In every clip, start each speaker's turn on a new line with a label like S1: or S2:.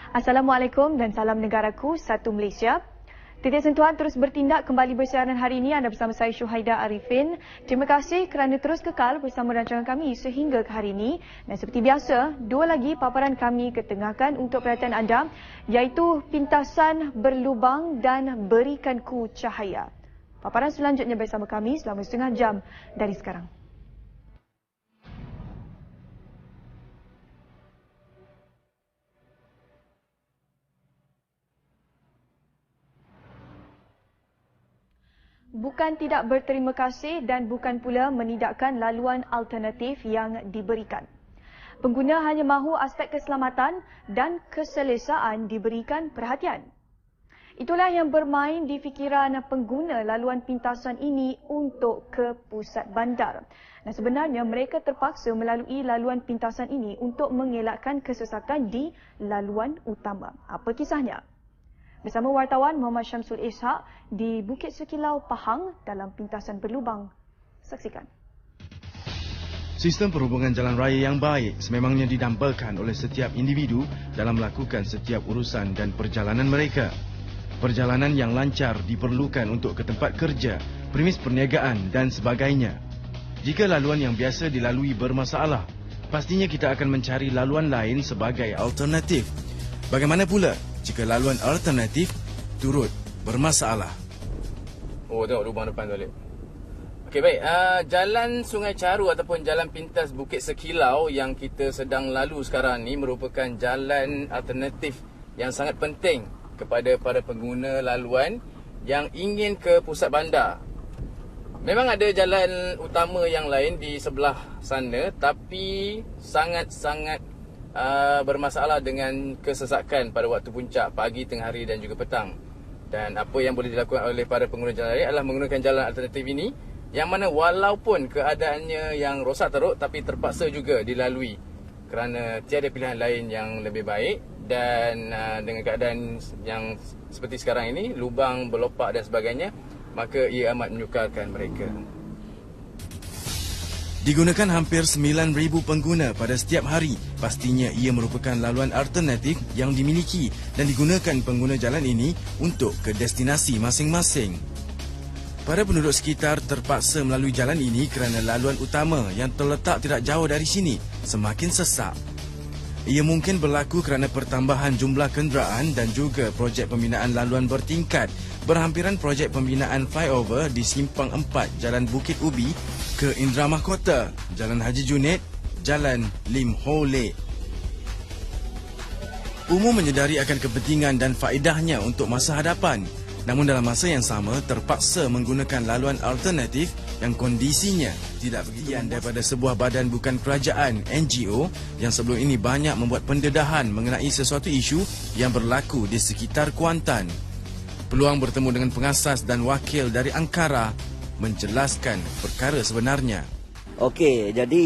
S1: Assalamualaikum dan salam negaraku, satu Malaysia. Titik Sentuhan terus bertindak kembali bersiaran hari ini. Anda bersama saya Syuhaida Arifin. Terima kasih kerana terus kekal bersama rancangan kami sehingga ke hari ini. Dan seperti biasa, dua lagi paparan kami ketengahkan untuk perhatian anda, iaitu Pintasan Berlubang dan Berikanku Cahaya. Paparan selanjutnya bersama kami selama setengah jam dari sekarang. Bukan tidak berterima kasih dan bukan pula menidakkan laluan alternatif yang diberikan. Pengguna hanya mahu aspek keselamatan dan keselesaan diberikan perhatian. Itulah yang bermain di fikiran pengguna laluan pintasan ini untuk ke pusat bandar. Dan sebenarnya mereka terpaksa melalui laluan pintasan ini untuk mengelakkan kesesakan di laluan utama. Apa kisahnya? Bersama wartawan Muhammad Syamsul Ishak di Bukit Sekilau, Pahang dalam Pintasan Berlubang. Saksikan.
S2: Sistem perhubungan jalan raya yang baik sememangnya didambakan oleh setiap individu dalam melakukan setiap urusan dan perjalanan mereka. Perjalanan yang lancar diperlukan untuk ke tempat kerja, premis perniagaan dan sebagainya. Jika laluan yang biasa dilalui bermasalah, pastinya kita akan mencari laluan lain sebagai alternatif. Bagaimana pula jika laluan alternatif turut bermasalah?
S3: Oh, tengok lubang depan tu balik. Okey, baik. Jalan Sungai Caru ataupun Jalan Pintas Bukit Sekilau yang kita sedang lalu sekarang ni merupakan jalan alternatif yang sangat penting kepada para pengguna laluan yang ingin ke pusat bandar. Memang ada jalan utama yang lain di sebelah sana, tapi sangat-sangat bermasalah dengan kesesakan pada waktu puncak, pagi, tengah hari dan juga petang. Dan apa yang boleh dilakukan oleh para pengguna jalan raya adalah menggunakan jalan alternatif ini, yang mana walaupun keadaannya yang rosak teruk tapi terpaksa juga dilalui kerana tiada pilihan lain yang lebih baik. Dan dengan keadaan yang seperti sekarang ini, lubang berlopak dan sebagainya, maka ia amat menyukarkan mereka.
S2: Digunakan hampir 9,000 pengguna pada setiap hari. Pastinya ia merupakan laluan alternatif yang dimiliki dan digunakan pengguna jalan ini untuk ke destinasi masing-masing. Para penduduk sekitar terpaksa melalui jalan ini kerana laluan utama yang terletak tidak jauh dari sini semakin sesak. Ia mungkin berlaku kerana pertambahan jumlah kenderaan dan juga projek pembinaan laluan bertingkat. Berhampiran projek pembinaan flyover di Simpang 4 Jalan Bukit Ubi ke Indra Mahkota, Jalan Haji Junid, Jalan Lim Ho Le. Umum menyedari akan kepentingan dan faedahnya untuk masa hadapan. Namun dalam masa yang sama terpaksa menggunakan laluan alternatif yang kondisinya tidak begitu daripada sebuah badan bukan kerajaan NGO yang sebelum ini banyak membuat pendedahan mengenai sesuatu isu yang berlaku di sekitar Kuantan. Peluang bertemu dengan pengasas dan wakil dari Angkara menjelaskan perkara sebenarnya.
S4: Okey, jadi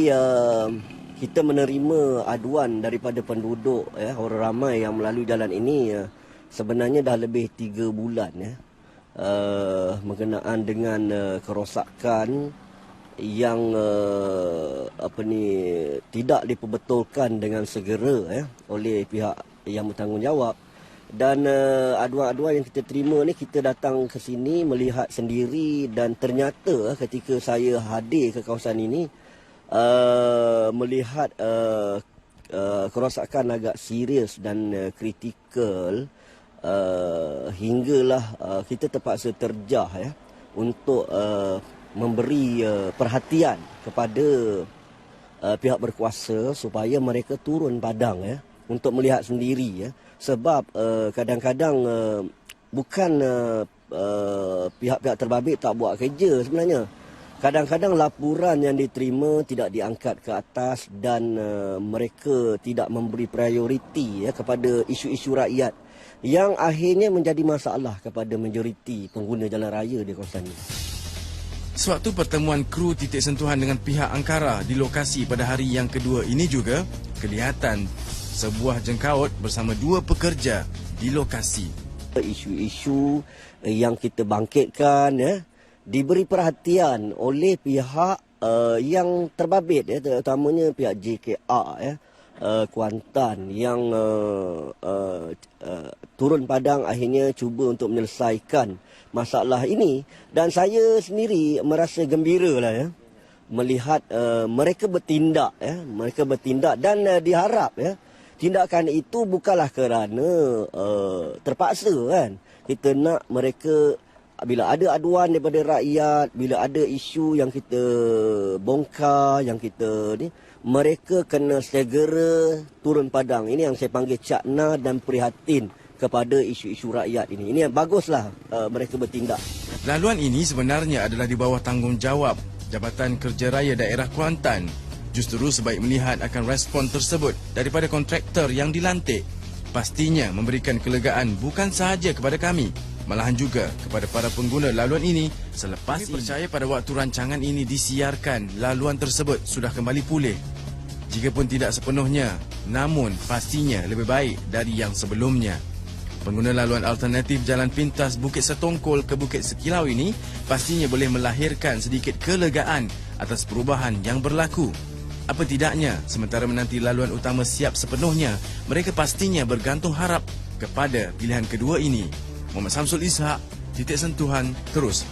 S4: kita menerima aduan daripada penduduk, orang ramai yang melalui jalan ini sebenarnya dah lebih 3 bulan mengenaan dengan kerosakan yang tidak diperbetulkan dengan segera oleh pihak yang bertanggungjawab. Dan aduan-aduan yang kita terima ni, kita datang ke sini melihat sendiri dan ternyata ketika saya hadir ke kawasan ini melihat kerosakan agak serius dan kritikal, hinggalah kita terpaksa terjah untuk memberi perhatian kepada pihak berkuasa supaya mereka turun padang untuk melihat sendiri sebab kadang-kadang bukan pihak-pihak terbabit tak buat kerja sebenarnya. Kadang-kadang laporan yang diterima tidak diangkat ke atas dan mereka tidak memberi prioriti kepada isu-isu rakyat yang akhirnya menjadi masalah kepada majoriti pengguna jalan raya di kawasan ini.
S2: Sewaktu pertemuan kru titik sentuhan dengan pihak Angkara di lokasi pada hari yang kedua ini juga, kelihatan sebuah jengkaut bersama 2 pekerja di lokasi.
S4: Isu-isu yang kita bangkitkan diberi perhatian oleh pihak yang terbabit, terutamanya pihak JKR Kuantan yang turun padang akhirnya cuba untuk menyelesaikan masalah ini, dan saya sendiri merasa gembira lah ya melihat mereka bertindak dan diharap ya tindakan itu bukanlah kerana terpaksa kan. Kita nak mereka bila ada aduan daripada rakyat, bila ada isu yang kita bongkar, yang kita ni, mereka kena segera turun padang. Ini yang saya panggil cakna dan prihatin kepada isu-isu rakyat ini. Ini yang baguslah mereka bertindak.
S2: Laluan ini sebenarnya adalah di bawah tanggungjawab Jabatan Kerja Raya Daerah Kuantan. Justru sebaik melihat akan respon tersebut daripada kontraktor yang dilantik, pastinya memberikan kelegaan bukan sahaja kepada kami, malahan juga kepada para pengguna laluan ini selepas ini. Percaya pada waktu rancangan ini disiarkan, laluan tersebut sudah kembali pulih. Jikapun tidak sepenuhnya, namun pastinya lebih baik dari yang sebelumnya. Pengguna laluan alternatif Jalan Pintas Bukit Setongkol ke Bukit Sekilau ini pastinya boleh melahirkan sedikit kelegaan atas perubahan yang berlaku. Apa tidaknya, sementara menanti laluan utama siap sepenuhnya, mereka pastinya bergantung harap kepada pilihan kedua ini. Muhammad Samsul Ishak, Titik Sentuhan, terus